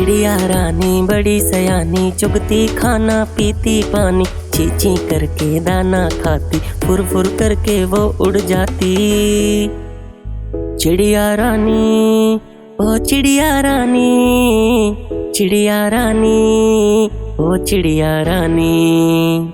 चिड़िया रानी बड़ी सयानी, चुगती खाना पीती पानी, ची ची करके दाना खाती, फुर फुर करके वो उड़ जाती। चिड़िया रानी ओ चिड़िया रानी, चिड़िया रानी ओ चिड़िया रानी।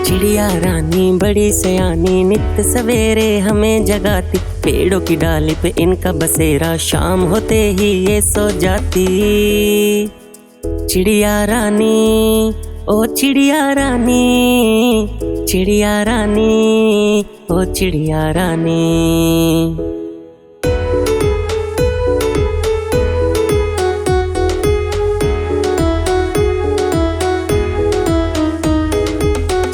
चिड़िया रानी बड़ी सयानी, नित सवेरे हमें जगाती, पेड़ों की डाली पे इनका बसेरा, शाम होते ही ये सो जाती। चिड़िया रानी ओ चिड़िया रानी, चिड़िया रानी ओ चिड़िया रानी।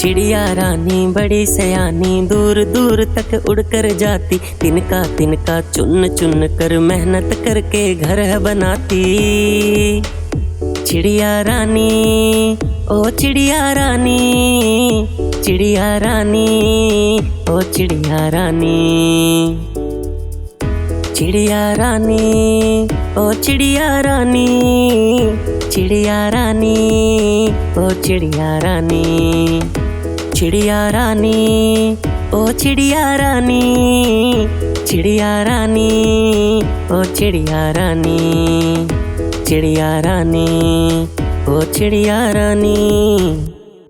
चिड़िया रानी बड़ी सयानी, दूर दूर तक उड़कर जाती, तिनका तिनका चुन चुन कर मेहनत करके घर बनाती। चिड़िया रानी ओ चिड़िया रानी, चिड़िया रानी ओ चिड़िया रानी। चिड़िया रानी ओ चिड़िया रानी, चिड़िया रानी ओ चिड़िया रानी। चिड़िया रानी ओ चिड़िया रानी, चिड़िया रानी ओ चिड़िया रानी। चिड़िया रानी ओ चिड़िया रानी।